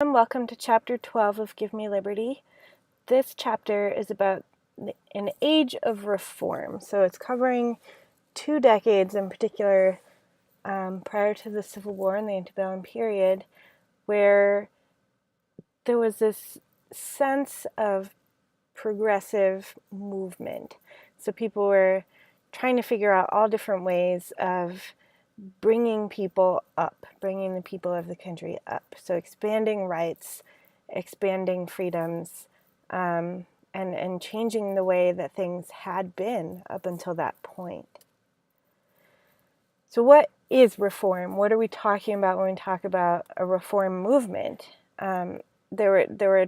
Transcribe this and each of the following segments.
Welcome to Chapter 12 of Give Me Liberty. This chapter is about an age of reform. So it's covering 2 decades in particular, prior to the Civil War and the antebellum period, where there was this sense of progressive movement. So people were trying to figure out all different ways of bringing people up, bringing the people of the country up. So expanding rights, expanding freedoms, and changing the way that things had been up until that point. So what is reform? What are we talking about when we talk about a reform movement? There were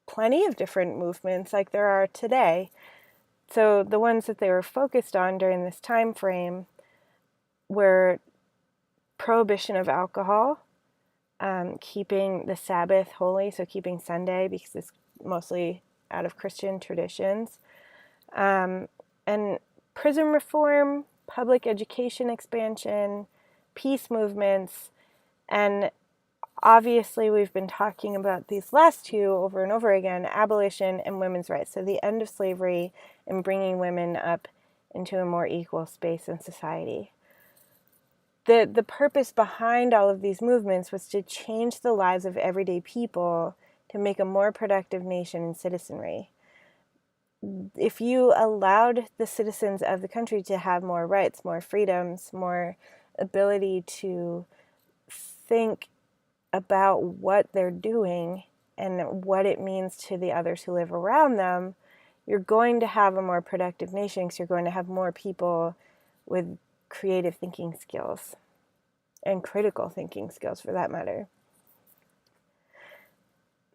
plenty of different movements like there are today. So the ones that they were focused on during this time frame were prohibition of alcohol, keeping the Sabbath holy, so keeping Sunday because it's mostly out of Christian traditions, and prison reform, public education expansion, peace movements, and obviously we've been talking about these last two over and over again, abolition and women's rights, so the end of slavery and bringing women up into a more equal space in society. The purpose behind all of these movements was to change the lives of everyday people to make a more productive nation and citizenry. If you allowed the citizens of the country to have more rights, more freedoms, more ability to think about what they're doing and what it means to the others who live around them, you're going to have a more productive nation because you're going to have more people with creative thinking skills and critical thinking skills for that matter.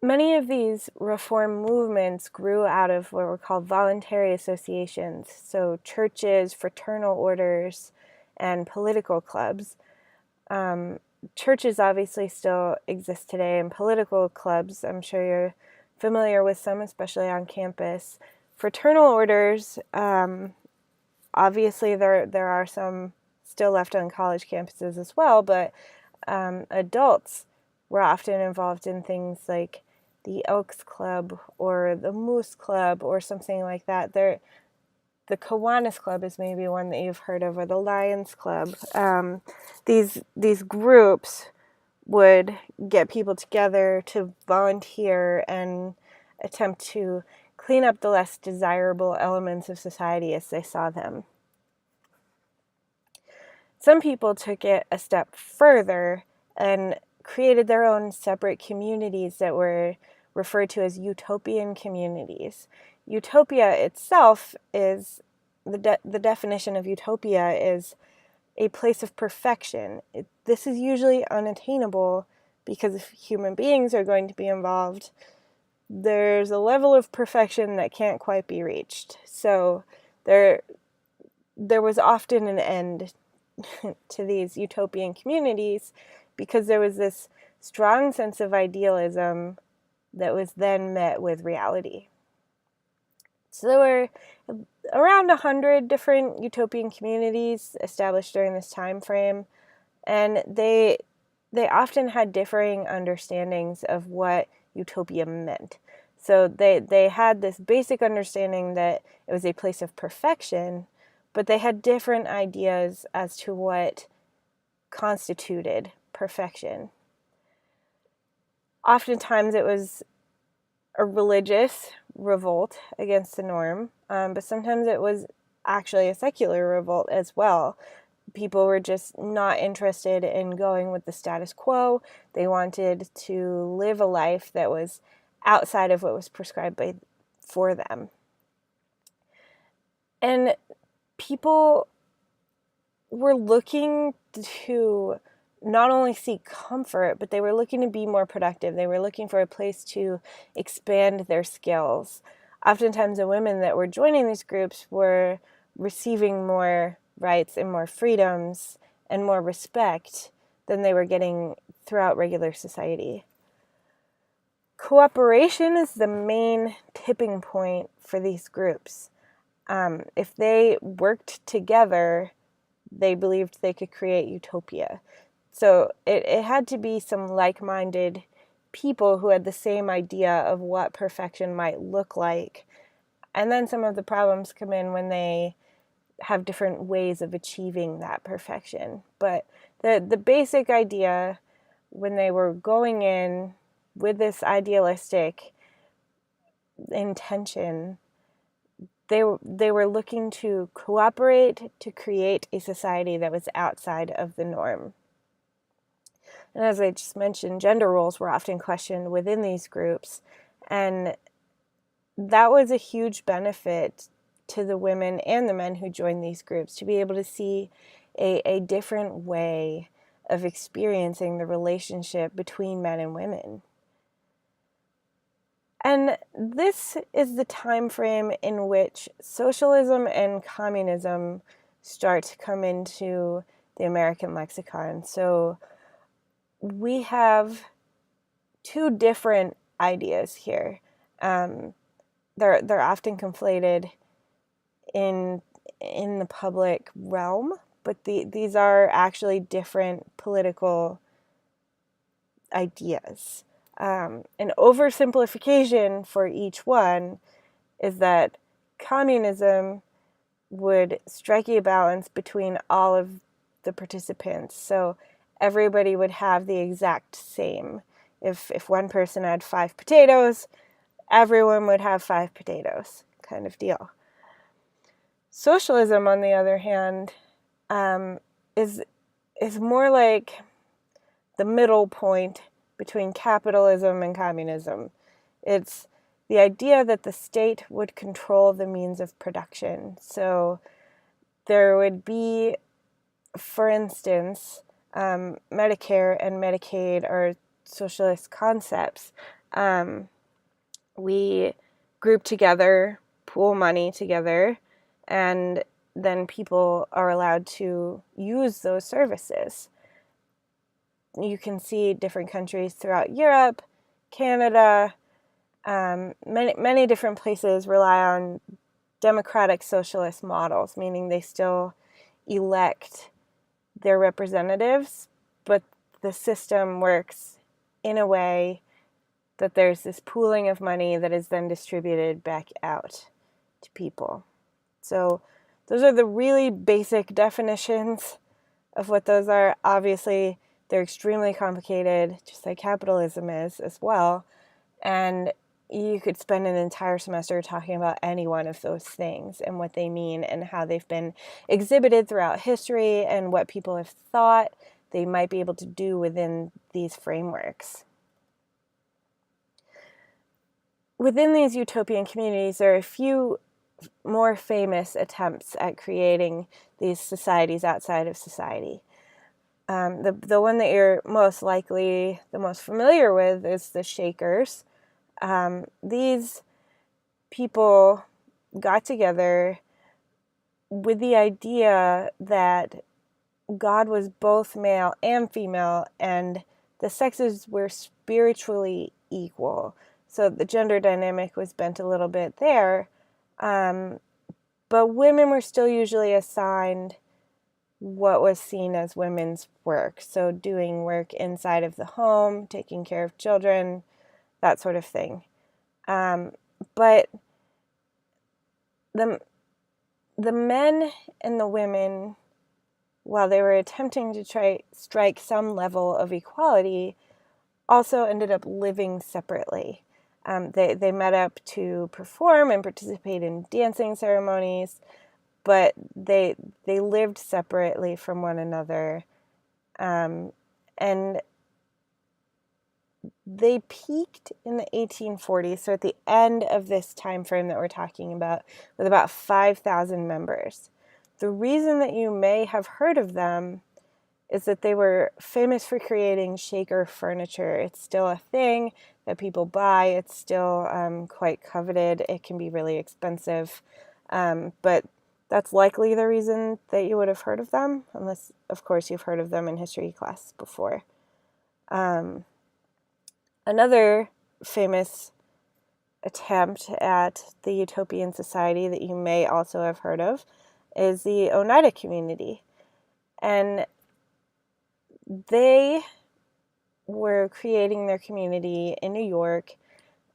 Many of these reform movements grew out of what were called voluntary associations, so churches, fraternal orders, and political clubs. Churches obviously still exist today, and political clubs, I'm sure you're familiar with some, especially on campus. Fraternal orders, obviously there are some still left on college campuses as well, but adults were often involved in things like the Elks Club or the Moose Club or something like that. The Kiwanis Club is maybe one that you've heard of, or the Lions Club. These groups would get people together to volunteer and attempt to clean up the less desirable elements of society as they saw them. Some people took it a step further and created their own separate communities that were referred to as utopian communities. Utopia itself is, the definition of utopia is a place of perfection. This is usually unattainable because if human beings are going to be involved, there's a level of perfection that can't quite be reached. So there was often an end to these utopian communities because there was this strong sense of idealism that was then met with reality. So there were around 100 different utopian communities established during this time frame, and they often had differing understandings of what utopia meant. So they had this basic understanding that it was a place of perfection, but they had different ideas as to what constituted perfection. Oftentimes it was a religious revolt against the norm, but sometimes it was actually a secular revolt as well. People were just not interested in going with the status quo. They wanted to live a life that was outside of what was prescribed for them. And people were looking to not only seek comfort, but they were looking to be more productive. They were looking for a place to expand their skills. Oftentimes the women that were joining these groups were receiving more rights and more freedoms and more respect than they were getting throughout regular society. Cooperation is the main tipping point for these groups. If they worked together, they believed they could create utopia. So it had to be some like-minded people who had the same idea of what perfection might look like. And then some of the problems come in when they have different ways of achieving that perfection. But the basic idea, when they were going in with this idealistic intention, they were looking to cooperate to create a society that was outside of the norm. And as I just mentioned, gender roles were often questioned within these groups, and that was a huge benefit to the women and the men who joined these groups, to be able to see a different way of experiencing the relationship between men and women. And this is the time frame in which socialism and communism start to come into the American lexicon. So we have two different ideas here. They're often conflated in the public realm, but these are actually different political ideas. An oversimplification for each one is that communism would strike a balance between all of the participants. So everybody would have the exact same. If one person had 5 potatoes, everyone would have 5 potatoes, kind of deal. Socialism, on the other hand, is more like the middle point between capitalism and communism. It's the idea that the state would control the means of production. So there would be, for instance, Medicare and Medicaid are socialist concepts. We group together, pool money together, and then people are allowed to use those services. You can see different countries throughout Europe, Canada, many different places rely on democratic socialist models, meaning they still elect their representatives, but the system works in a way that there's this pooling of money that is then distributed back out to people. So those are the really basic definitions of what those are. Obviously, they're extremely complicated, just like capitalism is as well. And you could spend an entire semester talking about any one of those things and what they mean and how they've been exhibited throughout history and what people have thought they might be able to do within these frameworks. Within these utopian communities, there are a few more famous attempts at creating these societies outside of society. The one that you're most likely the most familiar with is the Shakers. These people got together with the idea that God was both male and female, and the sexes were spiritually equal. So the gender dynamic was bent a little bit there, but women were still usually assigned what was seen as women's work. So doing work inside of the home, taking care of children, that sort of thing. But the men and the women, while they were attempting to strike some level of equality, also ended up living separately. They met up to perform and participate in dancing ceremonies, but they lived separately from one another, and they peaked in the 1840s, so at the end of this time frame that we're talking about, with about 5,000 members. The reason that you may have heard of them is that they were famous for creating Shaker furniture. It's still a thing that people buy. It's still quite coveted. It can be really expensive, but that's likely the reason that you would have heard of them, unless, of course, you've heard of them in history class before. Another famous attempt at the utopian society that you may also have heard of is the Oneida community. And they were creating their community in New York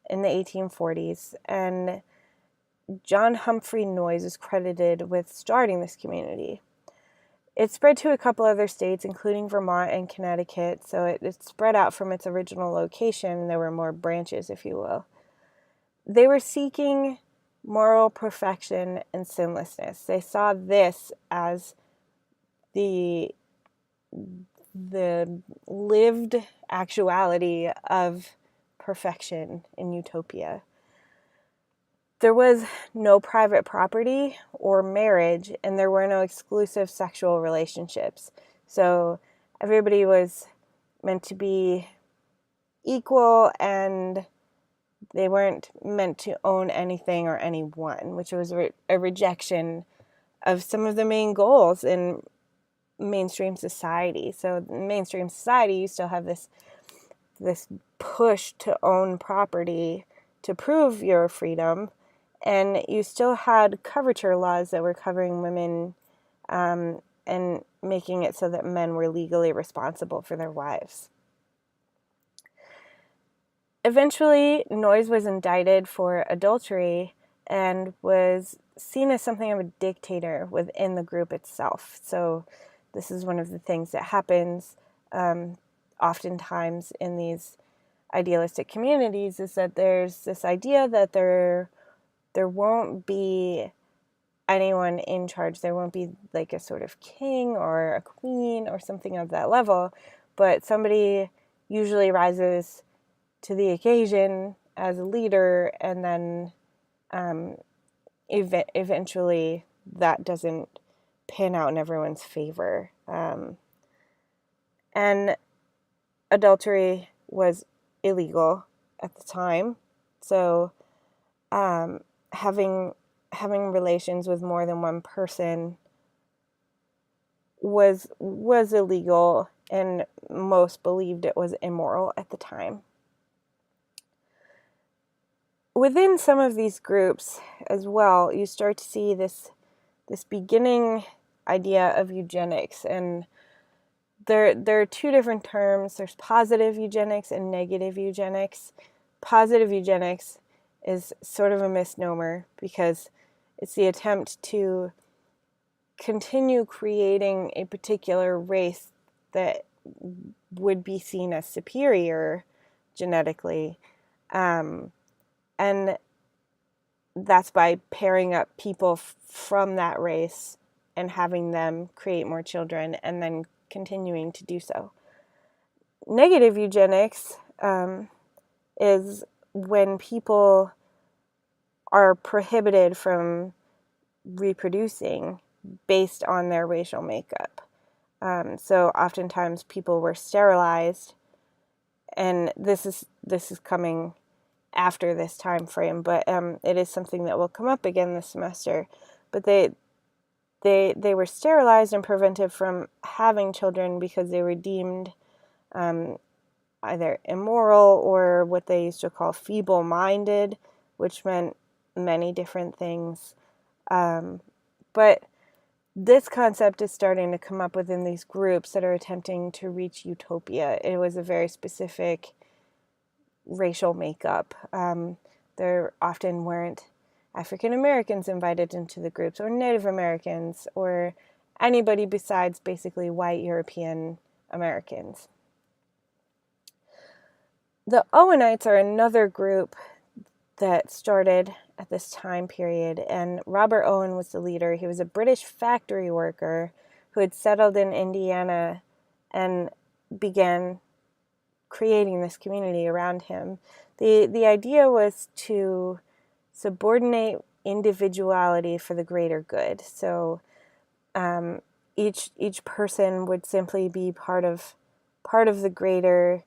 in the 1840s, and John Humphrey Noyes is credited with starting this community. It spread to a couple other states, including Vermont and Connecticut, so it spread out from its original location. There were more branches, if you will. They were seeking moral perfection and sinlessness. They saw this as the lived actuality of perfection in utopia. There was no private property or marriage, and there were no exclusive sexual relationships. So everybody was meant to be equal, and they weren't meant to own anything or anyone, which was a rejection of some of the main goals in mainstream society. So in mainstream society, you still have this push to own property to prove your freedom, and you still had coverture laws that were covering women and making it so that men were legally responsible for their wives. Eventually, Noyes was indicted for adultery and was seen as something of a dictator within the group itself. So this is one of the things that happens oftentimes in these idealistic communities, is that there's this idea that there won't be anyone in charge. There won't be like a sort of king or a queen or something of that level, but somebody usually rises to the occasion as a leader, and then eventually that doesn't pan out in everyone's favor. And adultery was illegal at the time, so having relations with more than one person was illegal, and most believed it was immoral at the time. Within some of these groups as well, you start to see this beginning idea of eugenics, and there are two different terms. There's positive eugenics and negative eugenics. Positive eugenics is sort of a misnomer because it's the attempt to continue creating a particular race that would be seen as superior genetically. And that's by pairing up people from that race and having them create more children and then continuing to do so. Negative eugenics is when people are prohibited from reproducing based on their racial makeup. So oftentimes people were sterilized, and this is coming after this time frame, but it is something that will come up again this semester. But they were sterilized and prevented from having children because they were deemed either immoral or what they used to call feeble-minded, which meant many different things. But this concept is starting to come up within these groups that are attempting to reach utopia. It was a very specific racial makeup. There often weren't African Americans invited into the groups, or Native Americans, or anybody besides basically white European Americans. The Owenites are another group that started at this time period, and Robert Owen was the leader. He was a British factory worker who had settled in Indiana and began creating this community around him. The idea was to subordinate individuality for the greater good. So each person would simply be part of the greater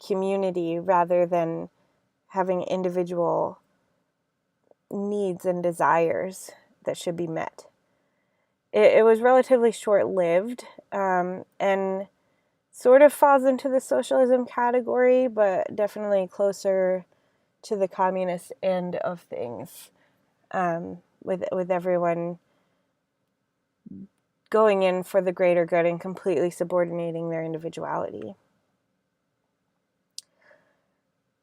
community rather than having individual needs and desires that should be met. It was relatively short-lived and sort of falls into the socialism category, but definitely closer to the communist end of things, with everyone going in for the greater good and completely subordinating their individuality.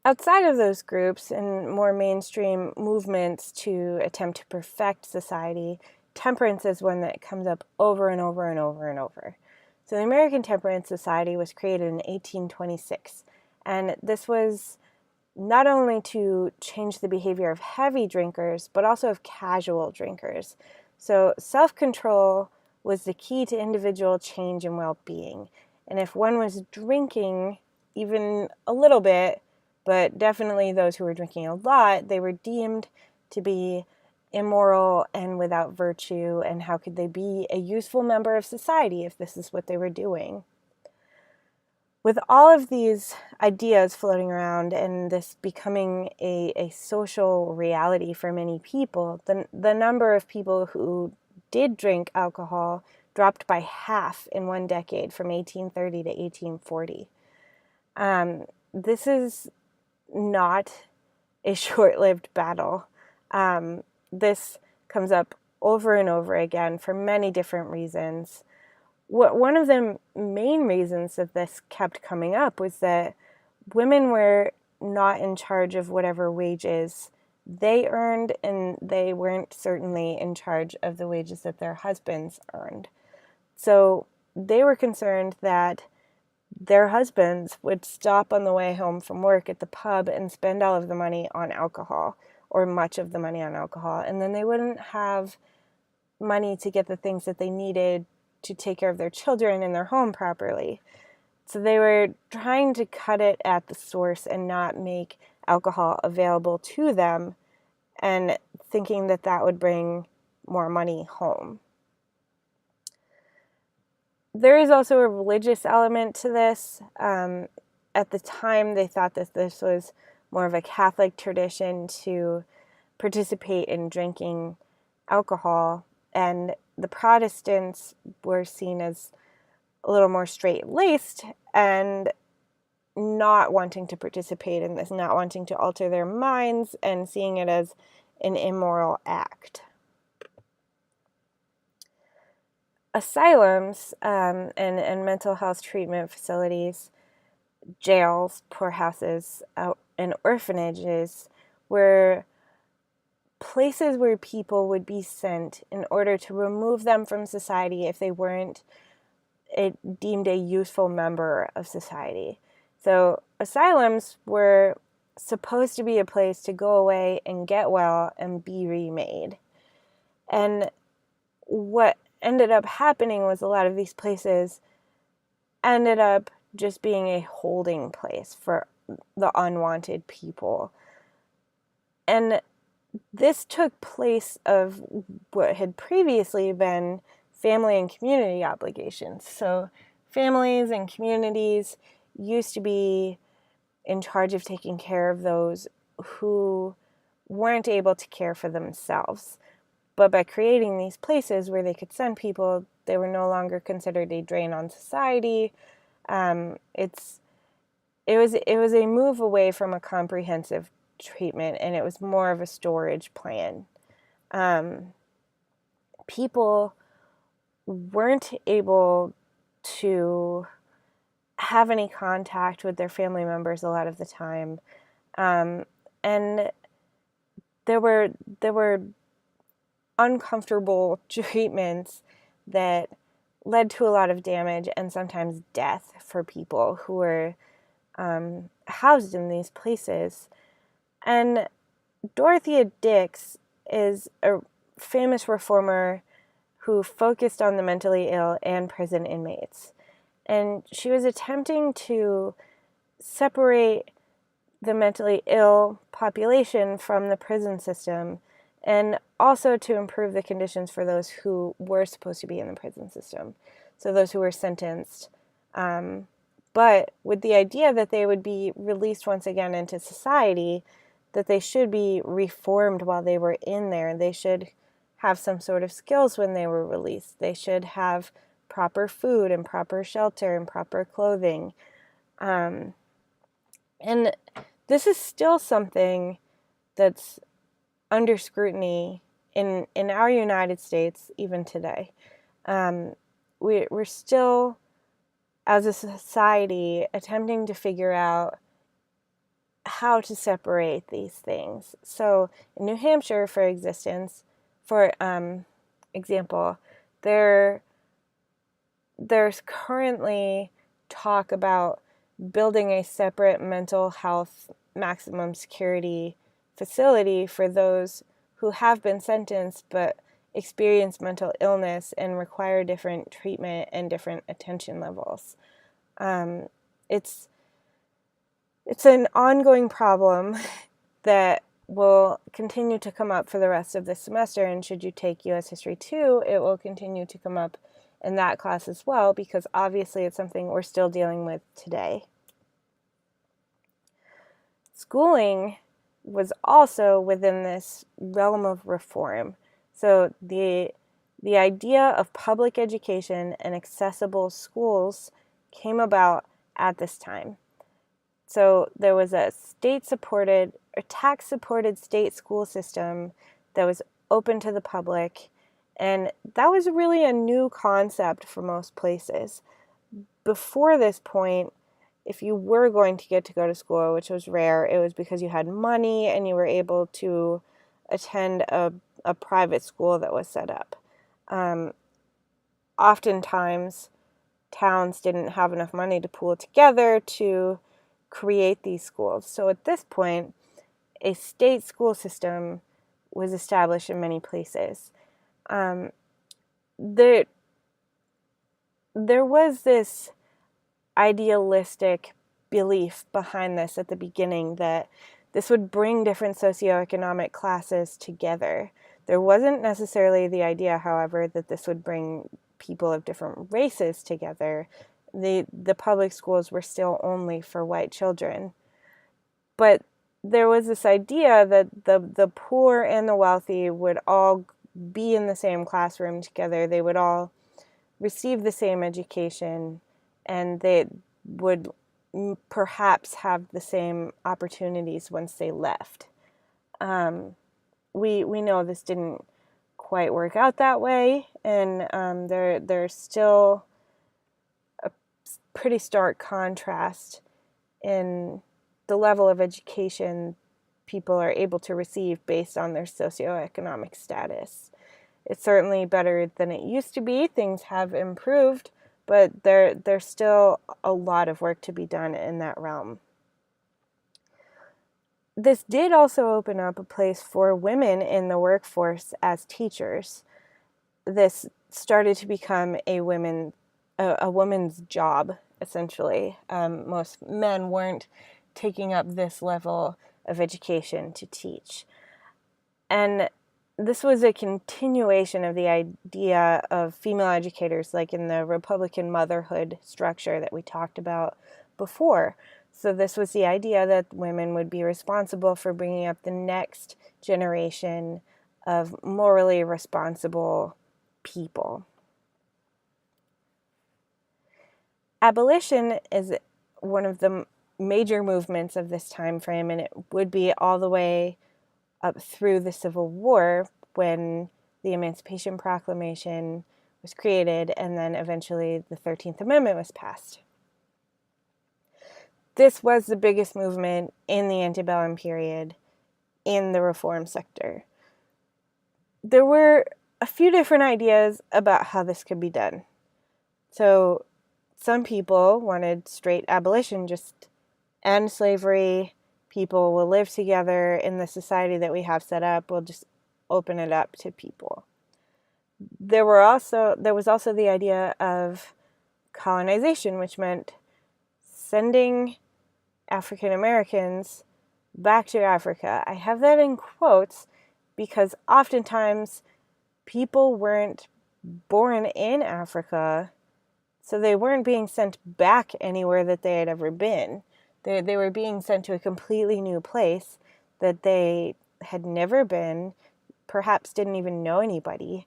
Outside of those groups and more mainstream movements to attempt to perfect society, temperance is one that comes up over and over and over and over. So the American Temperance Society was created in 1826, and this was not only to change the behavior of heavy drinkers, but also of casual drinkers. So self-control was the key to individual change and well-being. And if one was drinking even a little bit, but definitely those who were drinking a lot, they were deemed to be immoral and without virtue, and how could they be a useful member of society if this is what they were doing? With all of these ideas floating around and this becoming a social reality for many people, the number of people who did drink alcohol dropped by half in one decade from 1830 to 1840. This is not a short-lived battle. This comes up over and over again for many different reasons. One of the main reasons that this kept coming up was that women were not in charge of whatever wages they earned, and they weren't certainly in charge of the wages that their husbands earned. So they were concerned that their husbands would stop on the way home from work at the pub and spend all of the money on alcohol, or much of the money on alcohol, and then they wouldn't have money to get the things that they needed to take care of their children and their home properly. So they were trying to cut it at the source and not make alcohol available to them, and thinking that that would bring more money home. There is also a religious element to this. At the time, they thought that this was more of a Catholic tradition to participate in drinking alcohol, and the Protestants were seen as a little more straight-laced and not wanting to participate in this, not wanting to alter their minds and seeing it as an immoral act. Asylums and mental health treatment facilities, jails, poorhouses, and orphanages were places where people would be sent in order to remove them from society if they weren't deemed a useful member of society. So asylums were supposed to be a place to go away and get well and be remade. And what ended up happening was a lot of these places ended up just being a holding place for the unwanted people. And this took place of what had previously been family and community obligations. So families and communities used to be in charge of taking care of those who weren't able to care for themselves. But by creating these places where they could send people, they were no longer considered a drain on society. It was a move away from a comprehensive treatment, and it was more of a storage plan. People weren't able to have any contact with their family members a lot of the time, and there were uncomfortable treatments that led to a lot of damage and sometimes death for people who were housed in these places. And Dorothea Dix is a famous reformer who focused on the mentally ill and prison inmates. And she was attempting to separate the mentally ill population from the prison system, and also to improve the conditions for those who were supposed to be in the prison system, so those who were sentenced, but with the idea that they would be released once again into society, that they should be reformed while they were in there. They should have some sort of skills when they were released. They should have proper food and proper shelter and proper clothing. And this is still something that's under scrutiny in our United States even today. We're still, as a society, attempting to figure out how to separate these things. So in New Hampshire, for example, there's currently talk about building a separate mental health maximum security facility for those who have been sentenced but experience mental illness and require different treatment and different attention levels. It's an ongoing problem that will continue to come up for the rest of this semester, and should you take US History 2, it will continue to come up in that class as well, because obviously it's something we're still dealing with today. Schooling was also within this realm of reform. So the idea of public education and accessible schools came about at this time. So there was a state-supported or tax-supported state school system that was open to the public, and that was really a new concept for most places. Before this point, if you were going to get to go to school, which was rare, it was because you had money and you were able to attend a private school that was set up. Oftentimes, towns didn't have enough money to pool together to create these schools. So at this point, a state school system was established in many places. There was this idealistic belief behind this at the beginning that this would bring different socioeconomic classes together. There wasn't necessarily the idea, however, that this would bring people of different races together. The public schools were still only for white children. But there was this idea that the poor and the wealthy would all be in the same classroom together. They would all receive the same education, and they would perhaps have the same opportunities once they left. We know this didn't quite work out that way, and there's still a pretty stark contrast in the level of education people are able to receive based on their socioeconomic status. It's certainly better than it used to be. Things have improved, but there's still a lot of work to be done in that realm. This did also open up a place for women in the workforce as teachers. This started to become a woman's job, essentially. Most men weren't taking up this level of education to teach. And this was a continuation of the idea of female educators, like in the Republican motherhood structure that we talked about before. So this was the idea that women would be responsible for bringing up the next generation of morally responsible people. Abolition is one of the major movements of this time frame, and it would be all the way up through the Civil War, when the Emancipation Proclamation was created and then eventually the 13th Amendment was passed. This was the biggest movement in the antebellum period in the reform sector. There were a few different ideas about how this could be done. So some people wanted straight abolition, just end slavery. People will live together in the society that we have set up. We'll just open it up to people. There was also the idea of colonization, which meant sending African Americans back to Africa. I have that in quotes because oftentimes people weren't born in Africa, so they weren't being sent back anywhere that they had ever been. They were being sent to a completely new place that they had never been, perhaps didn't even know anybody,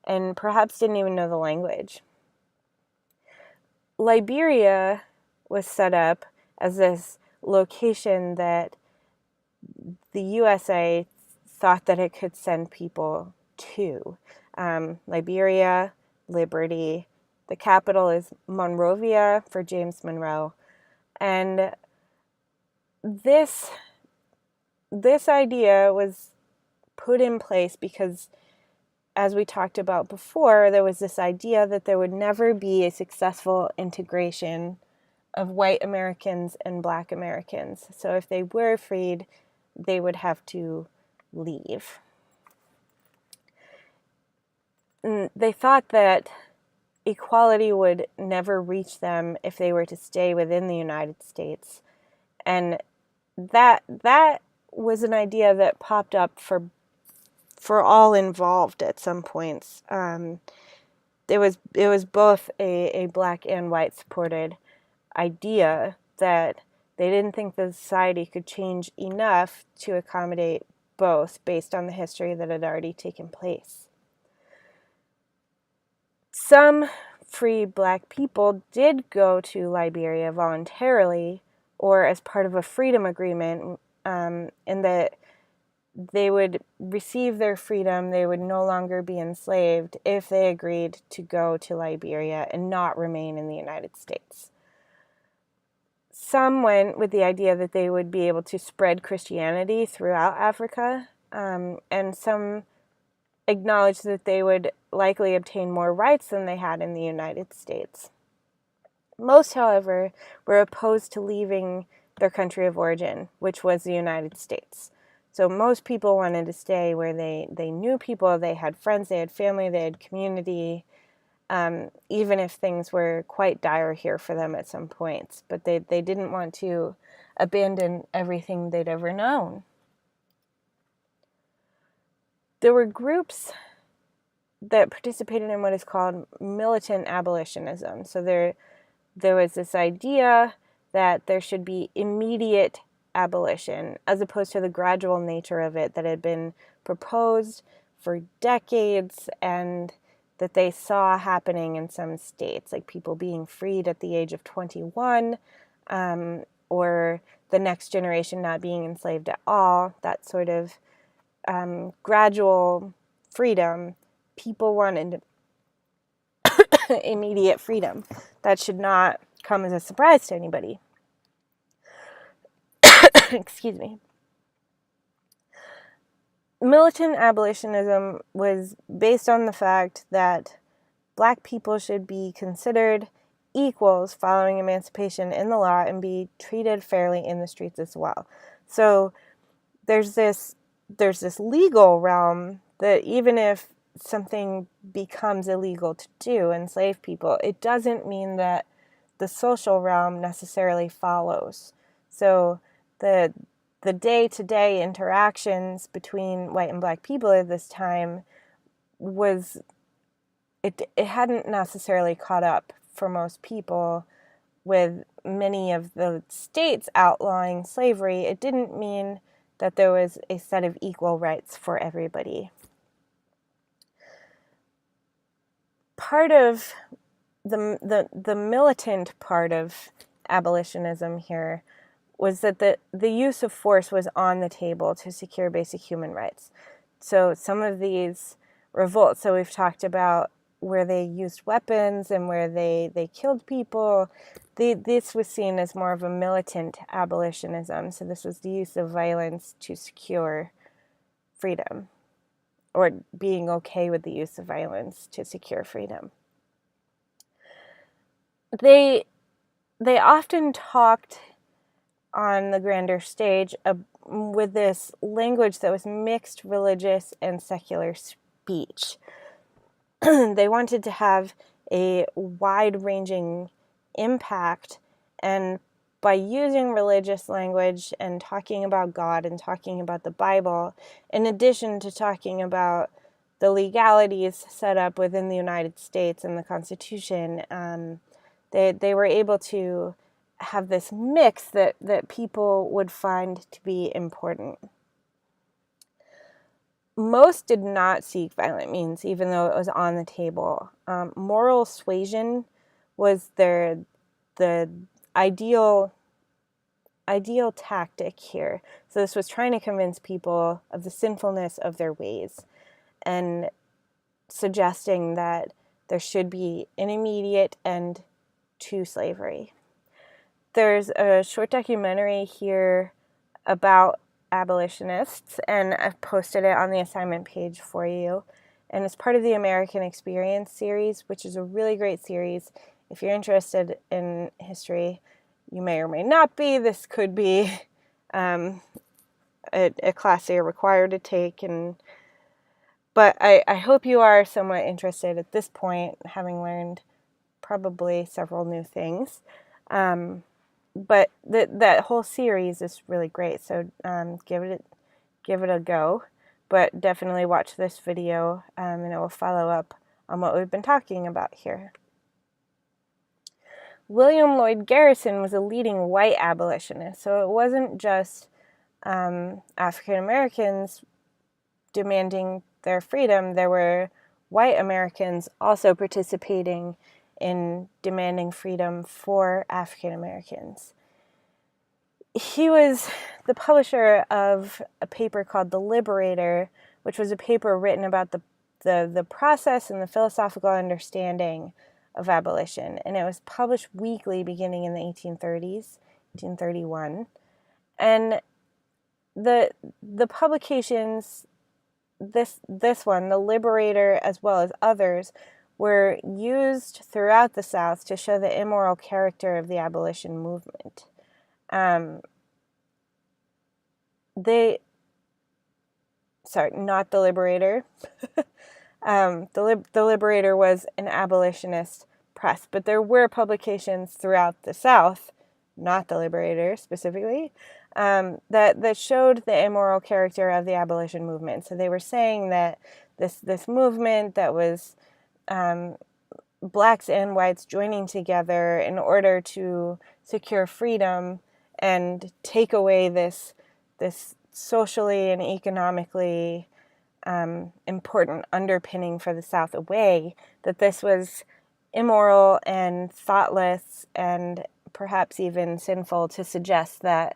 and perhaps didn't even know the language. Liberia was set up as this location that the USA thought that it could send people to. Liberia, Liberty. The capital is Monrovia for James Monroe. And this idea was put in place because, as we talked about before, there was this idea that there would never be a successful integration of white Americans and black Americans. So if they were freed, they would have to leave. And they thought that equality would never reach them if they were to stay within the United States. And that was an idea that popped up for all involved at some points. It was both a black and white supported idea that they didn't think the society could change enough to accommodate both based on the history that had already taken place. Some free black people did go to Liberia voluntarily or as part of a freedom agreement, in that they would receive their freedom, they would no longer be enslaved if they agreed to go to Liberia and not remain in the United States. Some went with the idea that they would be able to spread Christianity throughout Africa, and some acknowledged that they would likely obtain more rights than they had in the United States. Most, however, were opposed to leaving their country of origin, which was the United States. So most people wanted to stay where they knew people, they had friends, they had family, they had community, even if things were quite dire here for them at some points. But they didn't want to abandon everything they'd ever known. There were groups that participated in what is called militant abolitionism. So there was this idea that there should be immediate abolition, as opposed to the gradual nature of it that had been proposed for decades and that they saw happening in some states, like people being freed at the age of 21, or the next generation not being enslaved at all, that sort of gradual freedom. People wanted immediate freedom. That should not come as a surprise to anybody. Excuse me. Militant abolitionism was based on the fact that black people should be considered equals following emancipation in the law and be treated fairly in the streets as well. So there's this legal realm that even if something becomes illegal to do, enslave people, it doesn't mean that the social realm necessarily follows. So the day-to-day interactions between white and black people at this time it hadn't necessarily caught up for most people. With many of the states outlawing slavery, it didn't mean that there was a set of equal rights for everybody. Part of the militant part of abolitionism here was that the use of force was on the table to secure basic human rights. So some of these revolts, so we've talked about where they used weapons and where they killed people, this was seen as more of a militant abolitionism. So this was the use of violence to secure freedom, or being okay with the use of violence to secure freedom. They often talked on the grander stage with this language that was mixed religious and secular speech. They wanted to have a wide-ranging impact, and by using religious language and talking about God and talking about the Bible, in addition to talking about the legalities set up within the United States and the Constitution, they were able to have this mix that people would find to be important. Most did not seek violent means, even though it was on the table. Moral suasion was the ideal tactic here. So this was trying to convince people of the sinfulness of their ways and suggesting that there should be an immediate end to slavery. there's a short documentary here about abolitionists, and I've posted it on the assignment page for you. And it's part of the American Experience series, which is a really great series. If you're interested in history, you may or may not be. This could be a class you're required to take, but I hope you are somewhat interested at this point, having learned probably several new things. But that whole series is really great, so give it a go. But definitely watch this video, and it will follow up on what we've been talking about here. William Lloyd Garrison was a leading white abolitionist, so it wasn't just African Americans demanding their freedom. There were white Americans also participating in demanding freedom for African Americans. He was the publisher of a paper called The Liberator, which was a paper written about the process and the philosophical understanding of abolition. And it was published weekly beginning in the 1830s, 1831. And the publications, this one, The Liberator, as well as others, were used throughout the South to show the immoral character of the abolition movement. Not The Liberator. The Liberator was an abolitionist press, but there were publications throughout the South, not The Liberator specifically, that showed the immoral character of the abolition movement. So they were saying that this movement that was blacks and whites joining together in order to secure freedom and take away this socially and economically important underpinning for the South away, that this was immoral and thoughtless and perhaps even sinful to suggest that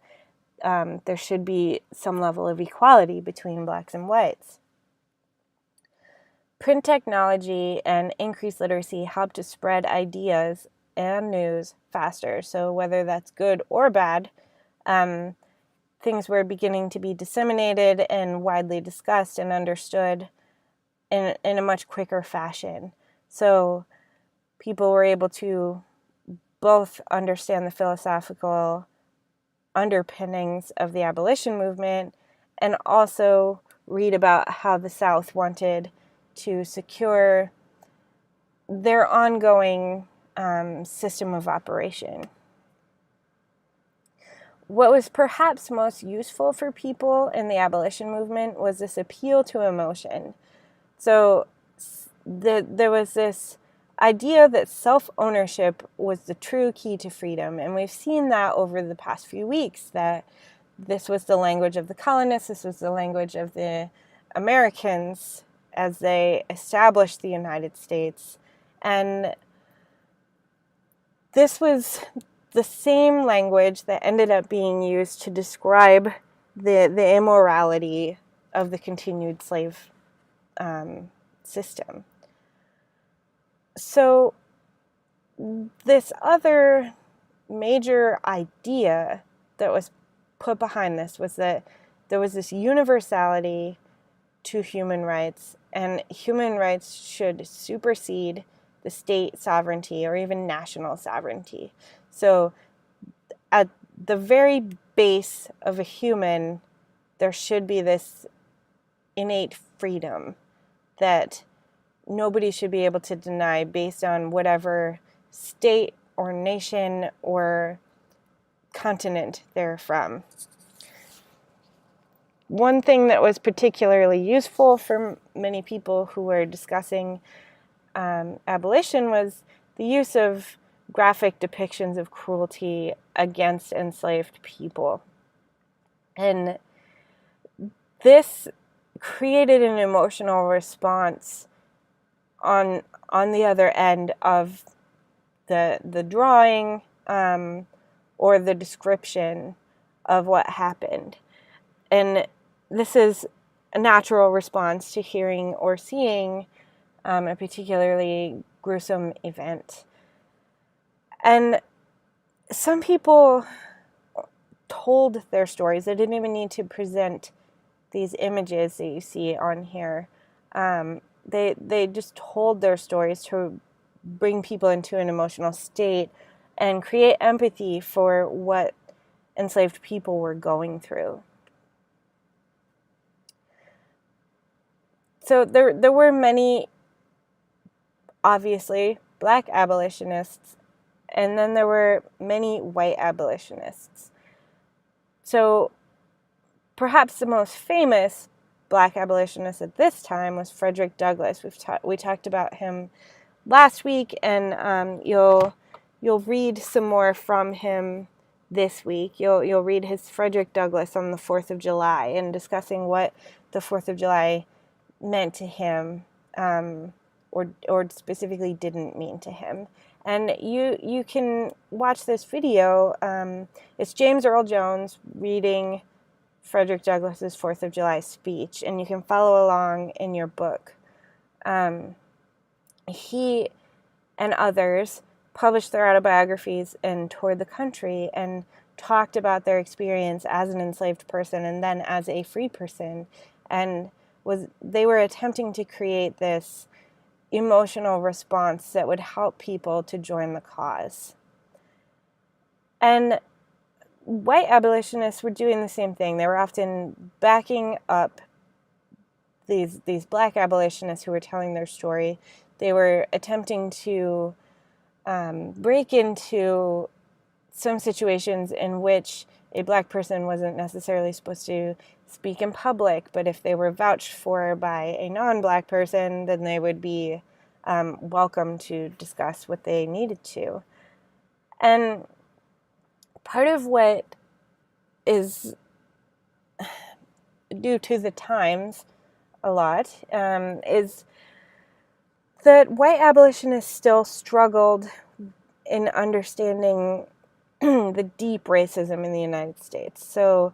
there should be some level of equality between blacks and whites. Print technology and increased literacy helped to spread ideas and news faster. So whether that's good or bad, things were beginning to be disseminated and widely discussed and understood in a much quicker fashion. So people were able to both understand the philosophical underpinnings of the abolition movement and also read about how the South wanted to secure their ongoing system of operation. What was perhaps most useful for people in the abolition movement was this appeal to emotion. So there was this idea that self-ownership was the true key to freedom, and we've seen that over the past few weeks, that this was the language of the colonists, this was the language of the Americans as they established the United States, and this was the same language that ended up being used to describe the immorality of the continued slave system. So this other major idea that was put behind this was that there was this universality to human rights, and human rights should supersede the state sovereignty or even national sovereignty. So at the very base of a human, there should be this innate freedom that nobody should be able to deny based on whatever state or nation or continent they're from. One thing that was particularly useful for many people who were discussing abolition was the use of graphic depictions of cruelty against enslaved people. And this created an emotional response on the other end of the drawing or the description of what happened. And this is a natural response to hearing or seeing a particularly gruesome event. And some people told their stories. They didn't even need to present these images that you see on here. They just told their stories to bring people into an emotional state and create empathy for what enslaved people were going through. So there were many, obviously, black abolitionists, and then there were many white abolitionists. So perhaps the most famous black abolitionist at this time was Frederick Douglass. We talked about him last week, and you'll read some more from him this week. You'll read his Frederick Douglass on the 4th of July and discussing what the 4th of July meant to him, or specifically didn't mean to him. And you can watch this video. It's James Earl Jones reading Frederick Douglass's 4th of July speech, and you can follow along in your book. He and others published their autobiographies and toured the country and talked about their experience as an enslaved person and then as a free person, and they were attempting to create this emotional response that would help people to join the cause. And white abolitionists were doing the same thing. They were often backing up these black abolitionists who were telling their story. They were attempting to break into some situations in which a black person wasn't necessarily supposed to speak in public, but if they were vouched for by a non-black person, then they would be welcome to discuss what they needed to. And part of what is due to the times a lot is that white abolitionists still struggled in understanding the deep racism in the United States. So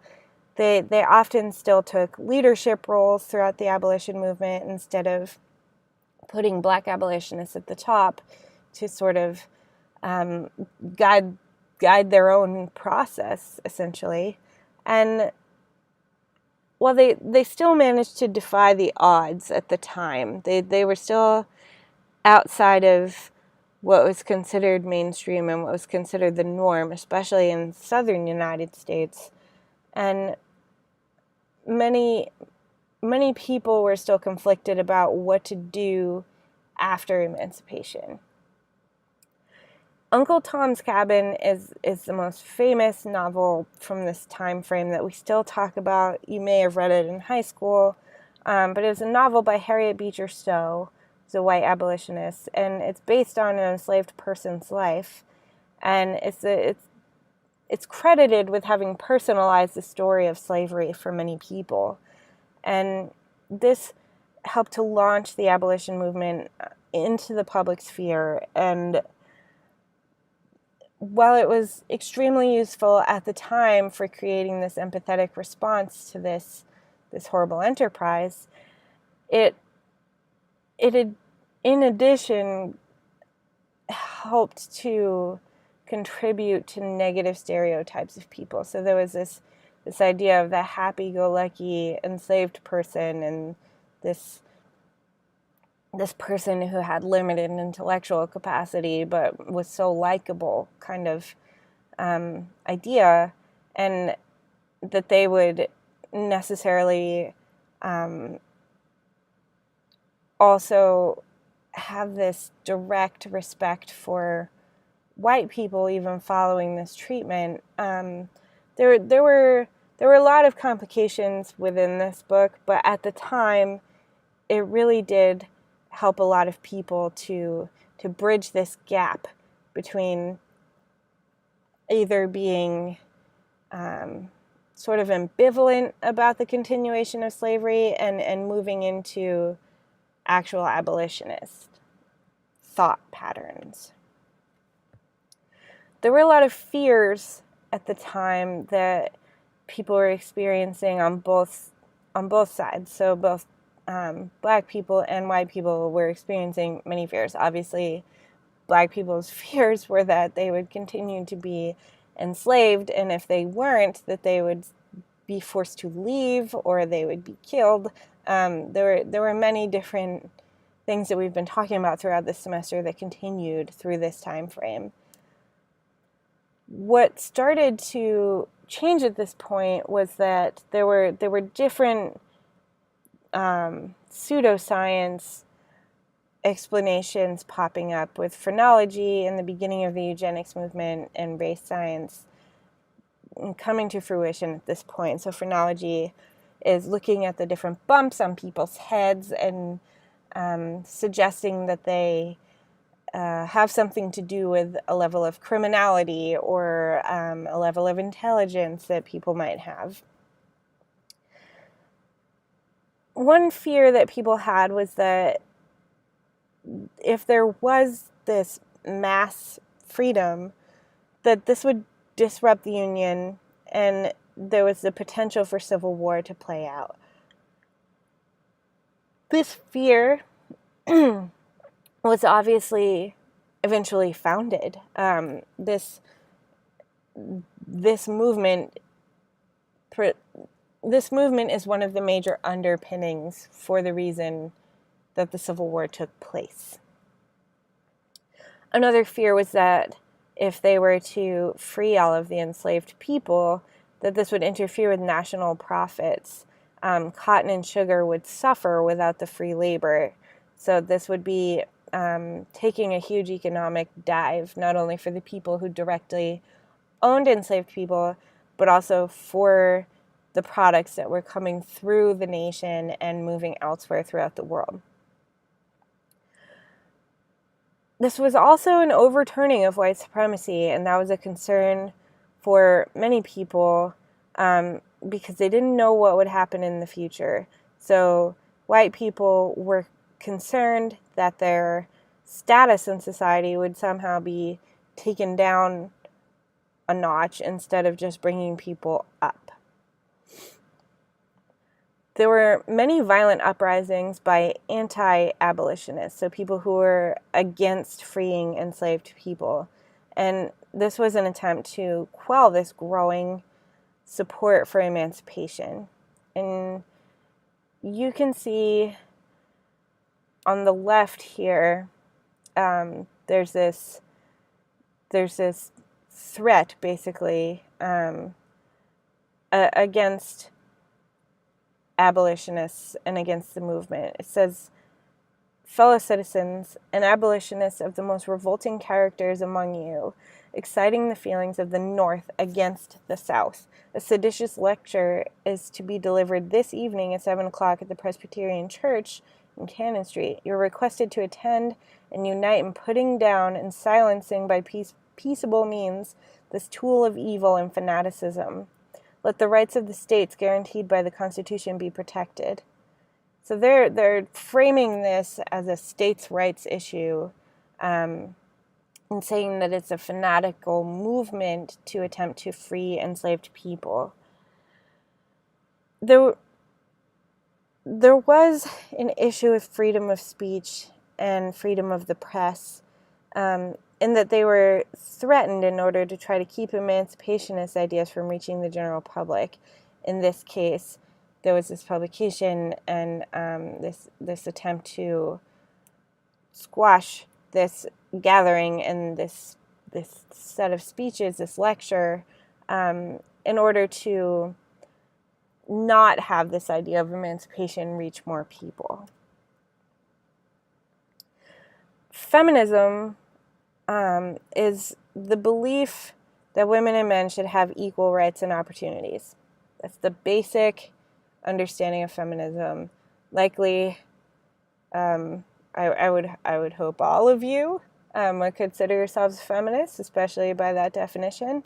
they often still took leadership roles throughout the abolition movement instead of putting black abolitionists at the top to sort of guide their own process, essentially. And while they still managed to defy the odds at the time, they were still outside of what was considered mainstream and what was considered the norm, especially in southern United States. And many people were still conflicted about what to do after emancipation. Uncle Tom's Cabin is the most famous novel from this time frame that we still talk about. You may have read it in high school, but it was a novel by Harriet Beecher Stowe, who's a white abolitionist, and it's based on an enslaved person's life, and it's credited with having personalized the story of slavery for many people, and this helped to launch the abolition movement into the public sphere. And while it was extremely useful at the time for creating this empathetic response to this horrible enterprise, it had, in addition, helped to contribute to negative stereotypes of people. So there was this idea of the happy-go-lucky enslaved person and this person who had limited intellectual capacity but was so likable kind of idea, and that they would necessarily also have this direct respect for white people even following this treatment. There were a lot of complications within this book, but at the time it really did help a lot of people to bridge this gap between either being sort of ambivalent about the continuation of slavery and moving into actual abolitionist thought patterns. There were a lot of fears at the time that people were experiencing on both sides. So both black people and white people were experiencing many fears. Obviously, Black people's fears were that they would continue to be enslaved, and if they weren't, that they would be forced to leave or they would be killed. There were many different things that we've been talking about throughout this semester that continued through this time frame. What started to change at this point was that there were different pseudoscience explanations popping up, with phrenology in the beginning of the eugenics movement and race science coming to fruition at this point. So phrenology is looking at the different bumps on people's heads and suggesting that they have something to do with a level of criminality or a level of intelligence that people might have. One fear that people had was that if there was this mass freedom, that this would disrupt the Union and there was the potential for civil war to play out. This fear was obviously eventually founded. This movement is one of the major underpinnings for the reason that the Civil War took place. Another fear was that if they were to free all of the enslaved people, that this would interfere with national profits. Cotton and sugar would suffer without the free labor. So this would be taking a huge economic dive, not only for the people who directly owned enslaved people, but also for the products that were coming through the nation and moving elsewhere throughout the world. This was also an overturning of white supremacy, and that was a concern for many people because they didn't know what would happen in the future. So white people were concerned that their status in society would somehow be taken down a notch instead of just bringing people up. There were many violent uprisings by anti-abolitionists, so people who were against freeing enslaved people. And this was an attempt to quell this growing support for emancipation. And you can see on the left here, there's this threat, basically, against abolitionists and against the movement. It says, "Fellow citizens, an abolitionist of the most revolting characters among you, exciting the feelings of the North against the South. A seditious lecture is to be delivered this evening at 7 o'clock at the Presbyterian Church in Cannon Street. You're requested to attend and unite in putting down and silencing by peaceable means this tool of evil and fanaticism. Let the rights of the states guaranteed by the Constitution be protected." So they're framing this as a states' rights issue and saying that it's a fanatical movement to attempt to free enslaved people. There was an issue with freedom of speech and freedom of the press, in that they were threatened in order to try to keep emancipationist ideas from reaching the general public. In this case, there was this publication and this attempt to squash this gathering and this set of speeches, this lecture, in order to not have this idea of emancipation reach more people. Feminism is the belief that women and men should have equal rights and opportunities. That's the basic understanding of feminism. Likely, I would hope all of you would consider yourselves feminists, especially by that definition.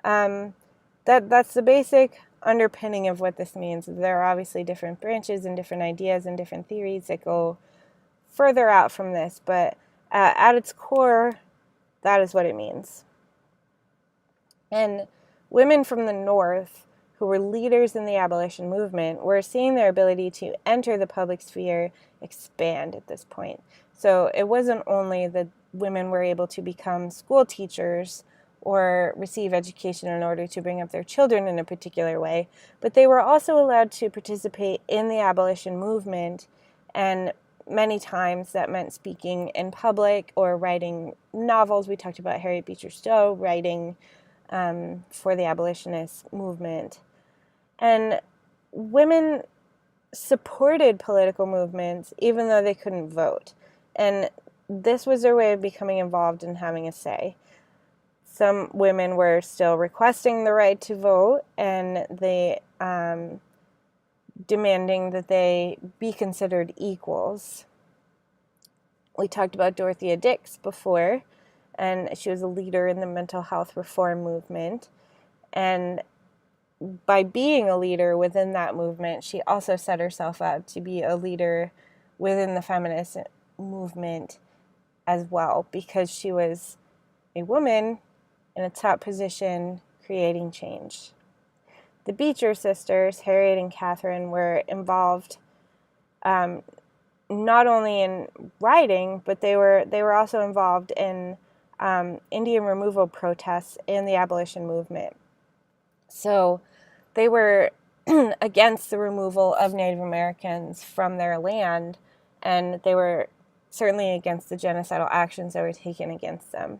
That's the basic underpinning of what this means. There are obviously different branches and different ideas and different theories that go further out from this, but at its core, that is what it means. And women from the North, who were leaders in the abolition movement, were seeing their ability to enter the public sphere expand at this point. So it wasn't only that women were able to become school teachers or receive education in order to bring up their children in a particular way, but they were also allowed to participate in the abolition movement, and many times that meant speaking in public or writing novels. We talked about Harriet Beecher Stowe writing for the abolitionist movement. And women supported political movements even though they couldn't vote. And this was their way of becoming involved and having a say. Some women were still requesting the right to vote, and they demanding that they be considered equals. We talked about Dorothea Dix before, and she was a leader in the mental health reform movement. And by being a leader within that movement, she also set herself up to be a leader within the feminist movement as well, because she was a woman in a top position creating change. The Beecher sisters, Harriet and Catherine, were involved not only in writing, but they were also involved in Indian removal protests and the abolition movement. So they were against the removal of Native Americans from their land, and they were certainly against the genocidal actions that were taken against them.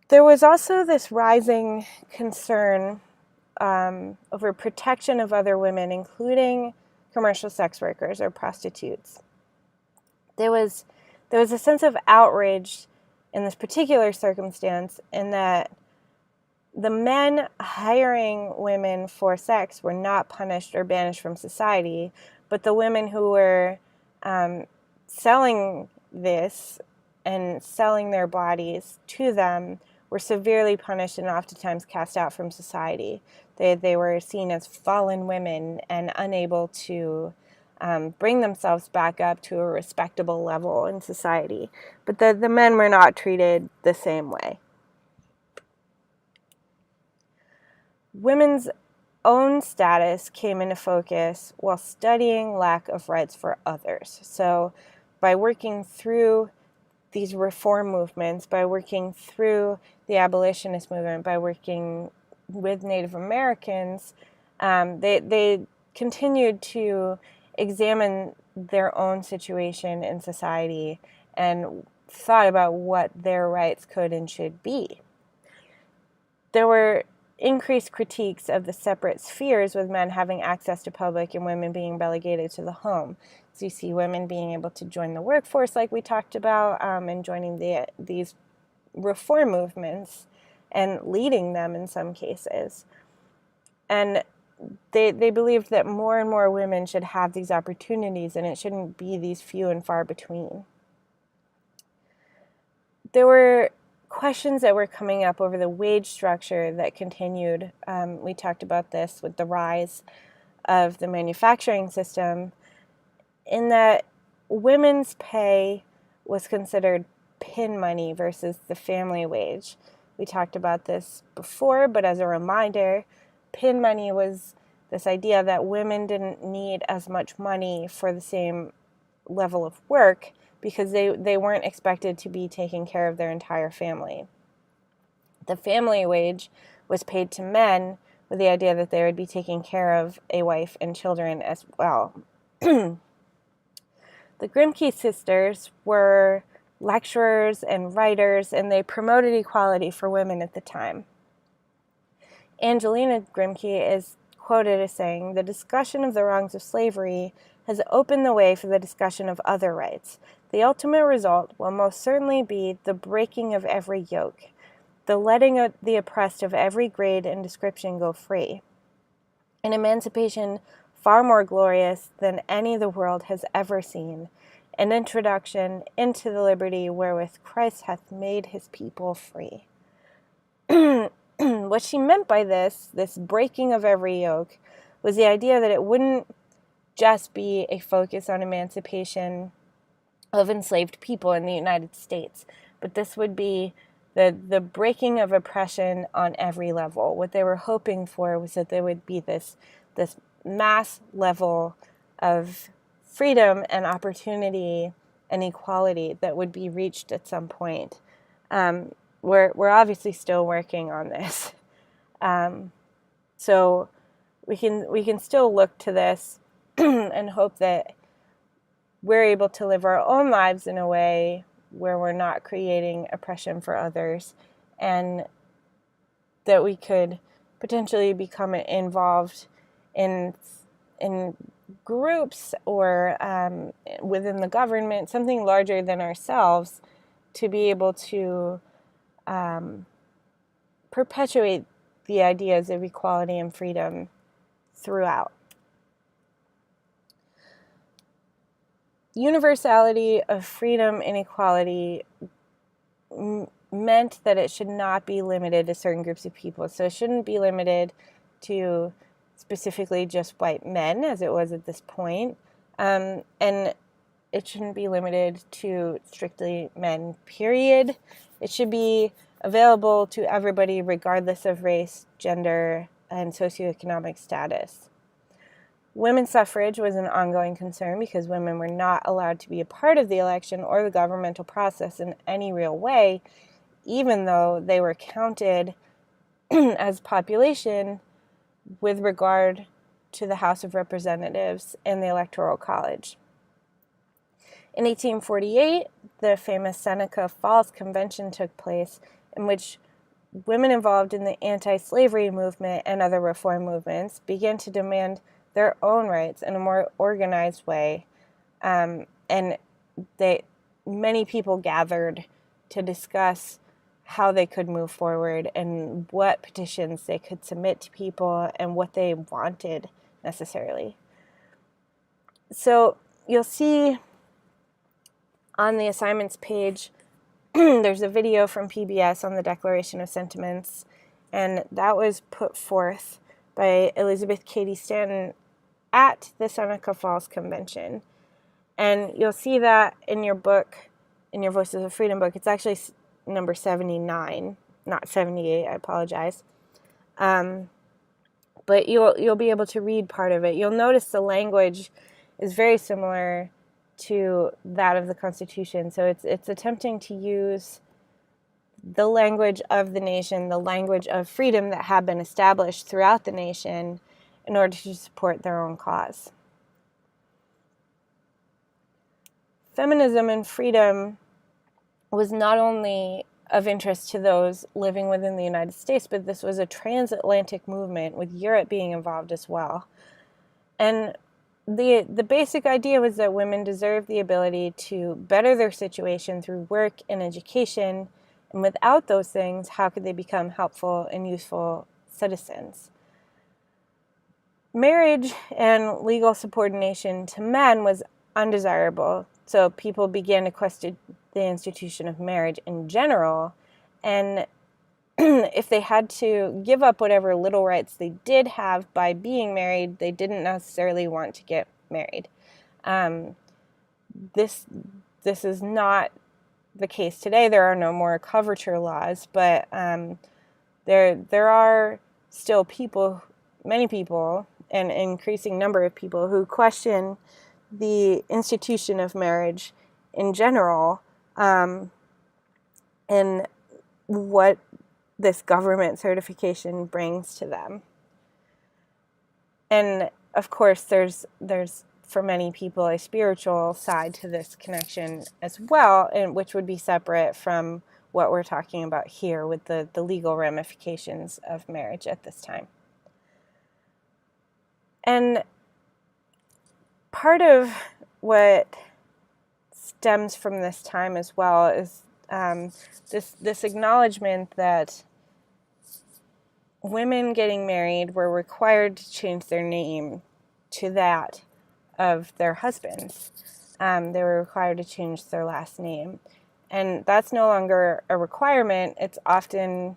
There was also this rising concern over protection of other women, including commercial sex workers or prostitutes. There was a sense of outrage in this particular circumstance in that the men hiring women for sex were not punished or banished from society, but the women who were selling this and selling their bodies to them were severely punished and oftentimes cast out from society. They were seen as fallen women and unable to bring themselves back up to a respectable level in society. But the men were not treated the same way. Women's own status came into focus while studying lack of rights for others. So by working through these reform movements, by working through the abolitionist movement, by working with Native Americans, they continued to examine their own situation in society and thought about what their rights could and should be. There were increased critiques of the separate spheres, with men having access to public and women being relegated to the home. So you see women being able to join the workforce like we talked about, and joining these reform movements and leading them in some cases. And they believed that more and more women should have these opportunities, and it shouldn't be these few and far between. There were questions that were coming up over the wage structure that continued. We talked about this with the rise of the manufacturing system, in that women's pay was considered pin money versus the family wage. We talked about this before, but as a reminder, pin money was this idea that women didn't need as much money for the same level of work because they weren't expected to be taking care of their entire family. The family wage was paid to men with the idea that they would be taking care of a wife and children as well. The Grimke sisters were lecturers and writers, and they promoted equality for women at the time. Angelina Grimke is quoted as saying, "The discussion of the wrongs of slavery has opened the way for the discussion of other rights. The ultimate result will most certainly be the breaking of every yoke, the letting of the oppressed of every grade and description go free. An emancipation far more glorious than any the world has ever seen, an introduction into the liberty wherewith Christ hath made his people free." What she meant by this breaking of every yoke, was the idea that it wouldn't just be a focus on emancipation of enslaved people in the United States, but this would be the breaking of oppression on every level. What they were hoping for was that there would be this mass level of freedom and opportunity and equality that would be reached at some point. We're obviously still working on this. So we can still look to this and hope that we're able to live our own lives in a way where we're not creating oppression for others, and that we could potentially become involved in groups or within the government, something larger than ourselves, to be able to perpetuate the ideas of equality and freedom throughout. Universality of freedom and equality meant that it should not be limited to certain groups of people. So it shouldn't be limited to specifically just white men, as it was at this point. And it shouldn't be limited to strictly men, period. It should be available to everybody regardless of race, gender, and socioeconomic status. Women's suffrage was an ongoing concern because women were not allowed to be a part of the election or the governmental process in any real way, even though they were counted as population with regard to the House of Representatives and the Electoral College. In 1848, the famous Seneca Falls Convention took place, in which women involved in the anti-slavery movement and other reform movements began to demand their own rights in a more organized way, and many people gathered to discuss how they could move forward and what petitions they could submit to people and what they wanted necessarily. So you'll see on the assignments page, there's a video from PBS on the Declaration of Sentiments, and that was put forth by Elizabeth Cady Stanton at the Seneca Falls Convention. And you'll see that in your book, in your Voices of Freedom book. It's actually number 79, not 78, I apologize. But you'll be able to read part of it. You'll notice the language is very similar to that of the Constitution. So it's attempting to use the language of the nation, the language of freedom that had been established throughout the nation, in order to support their own cause. Feminism and freedom was not only of interest to those living within the United States, but this was a transatlantic movement with Europe being involved as well. And the basic idea was that women deserved the ability to better their situation through work and education, and without those things, how could they become helpful and useful citizens? Marriage and legal subordination to men was undesirable, so people began to question the institution of marriage in general, and if they had to give up whatever little rights they did have by being married, they didn't necessarily want to get married. This is not the case today. There are no more coverture laws, but there are still people, many people, an increasing number of people who question the institution of marriage in general, and what this government certification brings to them. And of course, there's for many people a spiritual side to this connection as well, and which would be separate from what we're talking about here with the legal ramifications of marriage at this time. And part of what stems from this time as well is this acknowledgement that women getting married were required to change their name to that of their husbands. They were required to change their last name. And that's no longer a requirement. It's often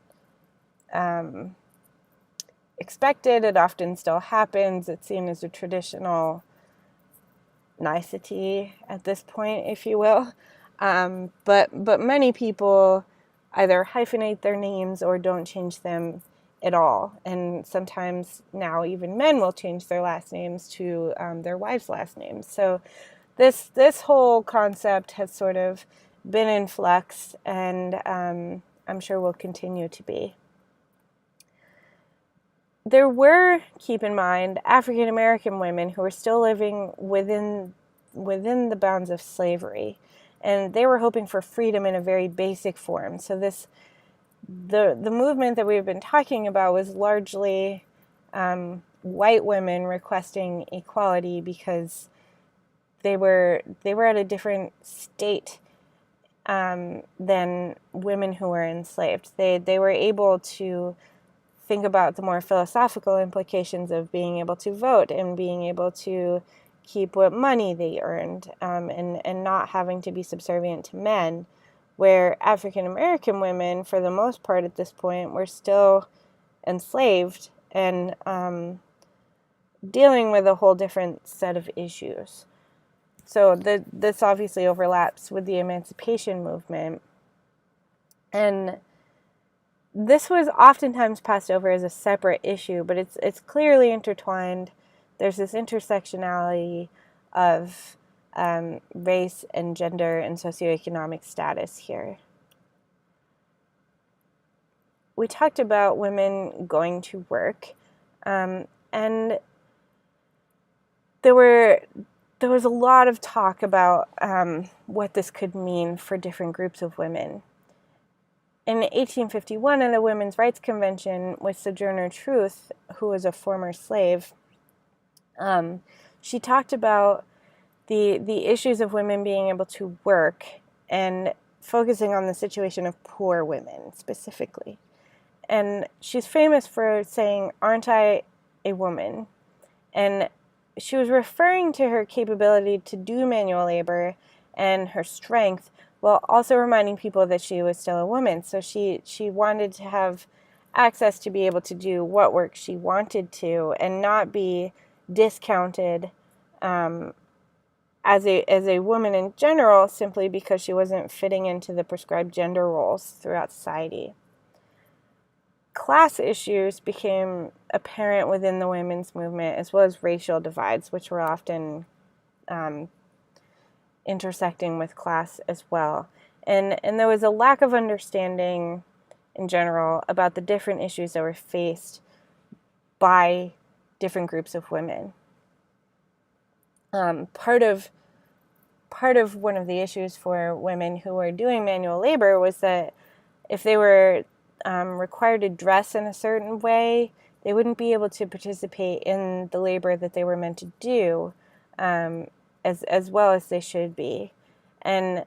expected. It often still happens. It's seen as a traditional nicety at this point, if you will. But many people either hyphenate their names or don't change them at all. And sometimes now even men will change their last names to their wives' last names. So this whole concept has sort of been in flux, and I'm sure will continue to be. There were, keep in mind, African American women who were still living within the bounds of slavery, and they were hoping for freedom in a very basic form. So the movement that we've been talking about was largely white women requesting equality because they were at a different state than women who were enslaved. They were able to think about the more philosophical implications of being able to vote and being able to keep what money they earned, and not having to be subservient to men, where African American women, for the most part at this point, were still enslaved and dealing with a whole different set of issues. So this obviously overlaps with the emancipation movement. And this was oftentimes passed over as a separate issue, but it's clearly intertwined. There's this intersectionality of race and gender and socioeconomic status here. We talked about women going to work, and there was a lot of talk about what this could mean for different groups of women. In 1851, at a women's rights convention with Sojourner Truth, who was a former slave, she talked about the issues of women being able to work and focusing on the situation of poor women specifically. And she's famous for saying, "Aren't I a woman?" And she was referring to her capability to do manual labor and her strength, while also reminding people that she was still a woman. So she wanted to have access to be able to do what work she wanted to and not be discounted as a woman in general, simply because she wasn't fitting into the prescribed gender roles throughout society. Class issues became apparent within the women's movement, as well as racial divides, which were often intersecting with class as well. And there was a lack of understanding in general about the different issues that were faced by different groups of women. Part of one of the issues for women who were doing manual labor was that if they were required to dress in a certain way, they wouldn't be able to participate in the labor that they were meant to do as well as they should be. And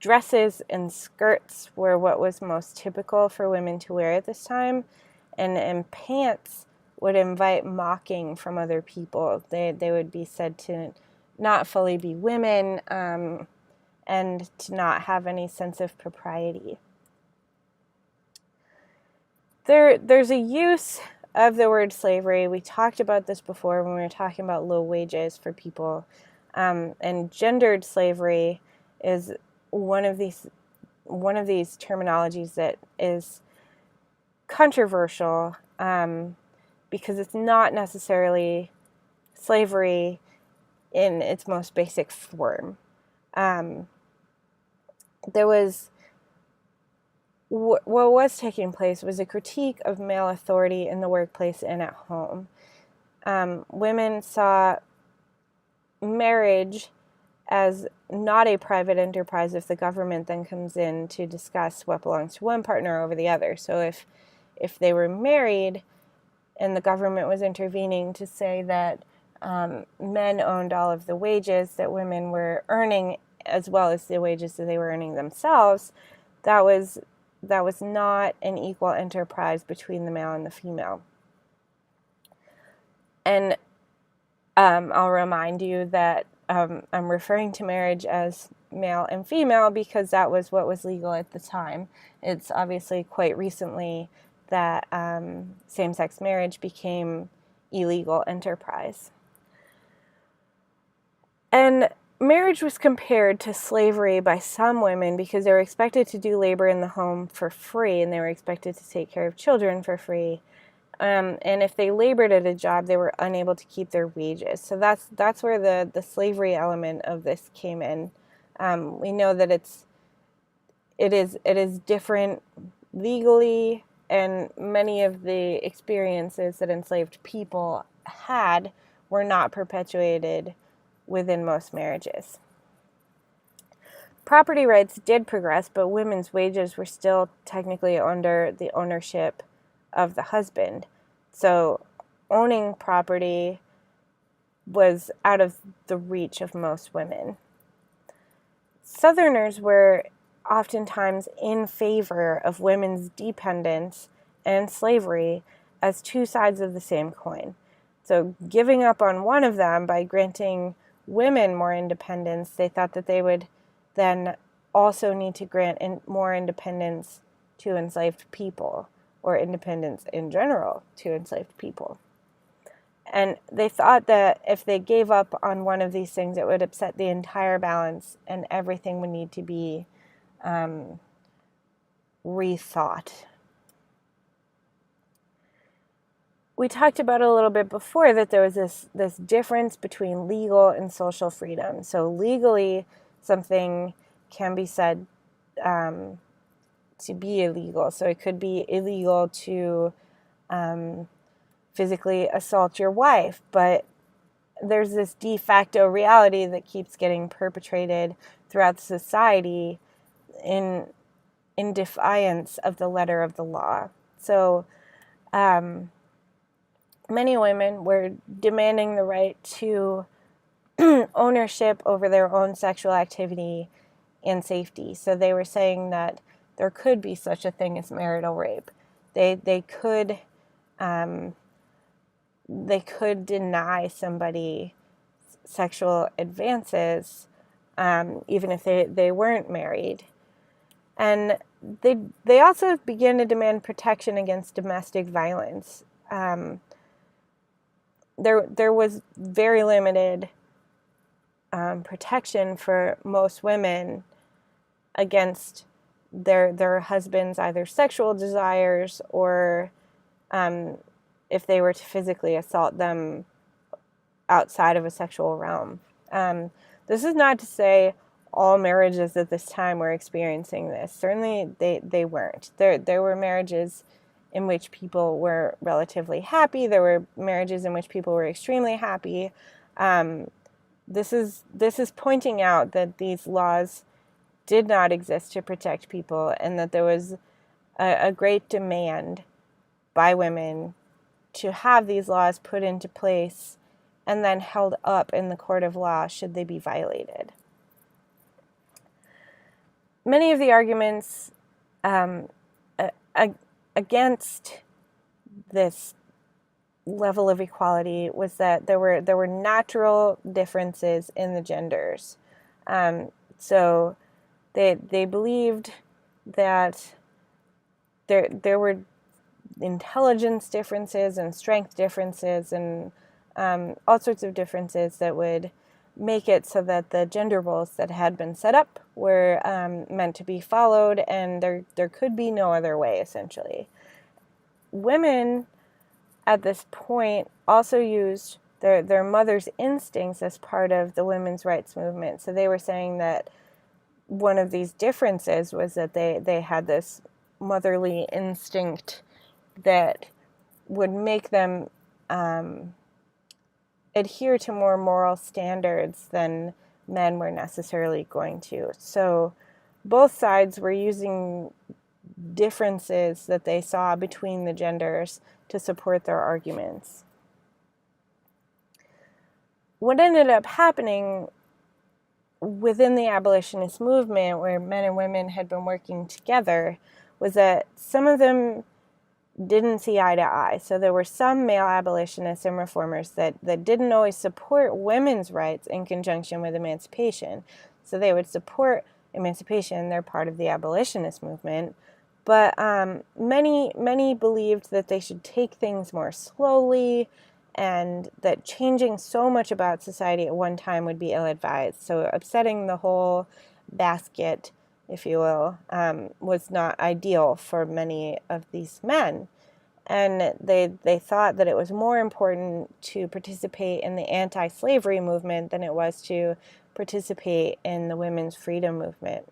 dresses and skirts were what was most typical for women to wear at this time, and pants would invite mocking from other people. They would be said to not fully be women and to not have any sense of propriety. There's a use of the word slavery. We talked about this before when we were talking about low wages for people. And gendered slavery is one of these terminologies that is controversial because it's not necessarily slavery in its most basic form. What was taking place was a critique of male authority in the workplace and at home. Women saw marriage as not a private enterprise if the government then comes in to discuss what belongs to one partner over the other. So if they were married and the government was intervening to say that men owned all of the wages that women were earning as well as the wages that they were earning themselves, that was not an equal enterprise between the male and the female. And I'll remind you that I'm referring to marriage as male and female because that was what was legal at the time. It's obviously quite recently that same-sex marriage became illegal enterprise. And marriage was compared to slavery by some women because they were expected to do labor in the home for free, and they were expected to take care of children for free. And if they labored at a job, they were unable to keep their wages. So that's where the slavery element of this came in. We know that it is different legally, and many of the experiences that enslaved people had were not perpetuated within most marriages. Property rights did progress, but women's wages were still technically under the ownership of the husband. So owning property was out of the reach of most women. Southerners were oftentimes in favor of women's dependence and slavery as two sides of the same coin. So giving up on one of them by granting women more independence, they thought that they would then also need to grant more independence to enslaved people, or independence in general to enslaved people. And they thought that if they gave up on one of these things, it would upset the entire balance and everything would need to be rethought. We talked about a little bit before that there was this difference between legal and social freedom. So legally, something can be said to be illegal. So it could be illegal to physically assault your wife, but there's this de facto reality that keeps getting perpetrated throughout society in defiance of the letter of the law. So many women were demanding the right to ownership over their own sexual activity and safety. So they were saying that there could be such a thing as marital rape. They could deny somebody sexual advances even if they weren't married. And they also began to demand protection against domestic violence. There was very limited protection for most women against their husbands' either sexual desires or if they were to physically assault them outside of a sexual realm. This is not to say all marriages at this time were experiencing this. Certainly they weren't. There were marriages in which people were relatively happy. There were marriages in which people were extremely happy. This is pointing out that these laws did not exist to protect people, and that there was a great demand by women to have these laws put into place and then held up in the court of law should they be violated. Many of the arguments against this level of equality was that there were natural differences in the genders. So they believed that there were intelligence differences and strength differences and all sorts of differences that would make it so that the gender roles that had been set up were meant to be followed, and there could be no other way, essentially. Women at this point also used their mother's instincts as part of the women's rights movement. So they were saying that one of these differences was that they had this motherly instinct that would make them adhere to more moral standards than men were necessarily going to. So both sides were using differences that they saw between the genders to support their arguments. What ended up happening within the abolitionist movement, where men and women had been working together, was that some of them didn't see eye to eye. So there were some male abolitionists and reformers that didn't always support women's rights in conjunction with emancipation. So they would support emancipation, they're part of the abolitionist movement, but many believed that they should take things more slowly and that changing so much about society at one time would be ill-advised. So upsetting the whole basket, if you will, was not ideal for many of these men. And they thought that it was more important to participate in the anti-slavery movement than it was to participate in the women's freedom movement.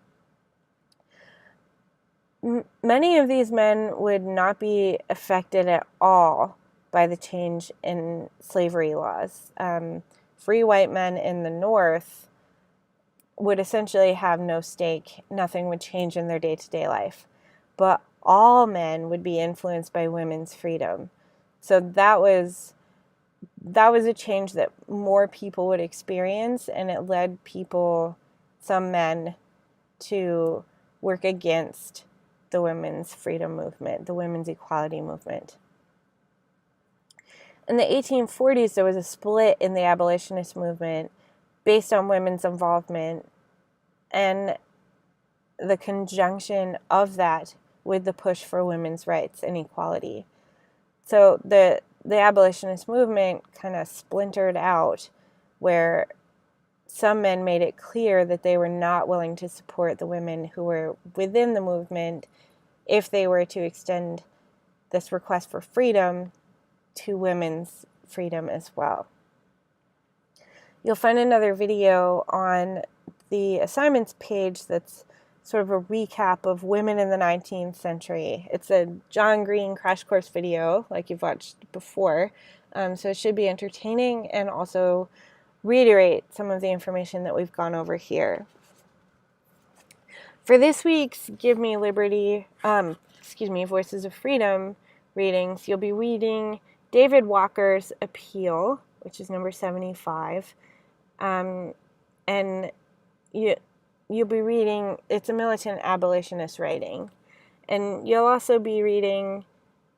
Many of these men would not be affected at all by the change in slavery laws. Free white men in the North would essentially have no stake. Nothing would change in their day-to-day life. But all men would be influenced by women's freedom. So that was a change that more people would experience, and it led some men, to work against the women's freedom movement, the women's equality movement. In the 1840s, there was a split in the abolitionist movement based on women's involvement and the conjunction of that with the push for women's rights and equality. So the abolitionist movement kind of splintered out, where some men made it clear that they were not willing to support the women who were within the movement if they were to extend this request for freedom to women's freedom as well. You'll find another video on the assignments page that's sort of a recap of women in the 19th century. It's a John Green crash course video, like you've watched before, so it should be entertaining and also reiterate some of the information that we've gone over here. For this week's Give Me Liberty, Voices of Freedom readings, you'll be reading David Walker's Appeal, which is number 75, and you'll be reading, it's a militant abolitionist writing, and you'll also be reading,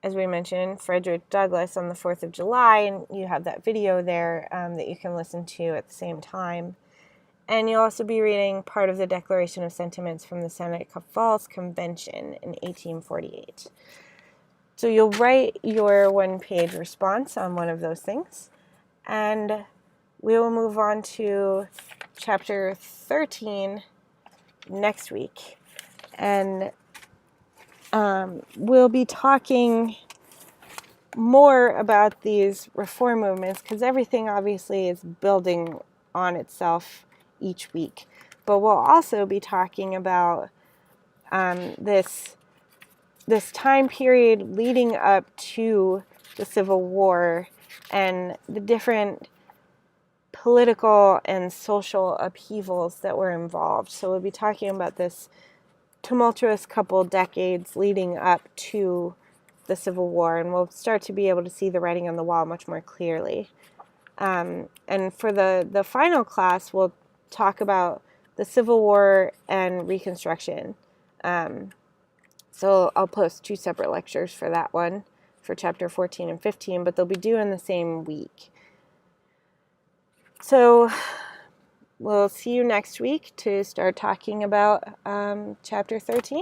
as we mentioned, Frederick Douglass on the 4th of July, and you have that video there that you can listen to at the same time. And you'll also be reading part of the Declaration of Sentiments from the Seneca Falls Convention in 1848. So you'll write your one-page response on one of those things, and we will move on to chapter 13 next week. And we'll be talking more about these reform movements, because everything obviously is building on itself each week. But we'll also be talking about this time period leading up to the Civil War and the different political and social upheavals that were involved. So we'll be talking about this tumultuous couple decades leading up to the Civil War, and we'll start to be able to see the writing on the wall much more clearly. And for the final class, we'll talk about the Civil War and Reconstruction. So I'll post 2 separate lectures for that one, for chapter 14 and 15, but they'll be due in the same week. So we'll see you next week to start talking about chapter 13.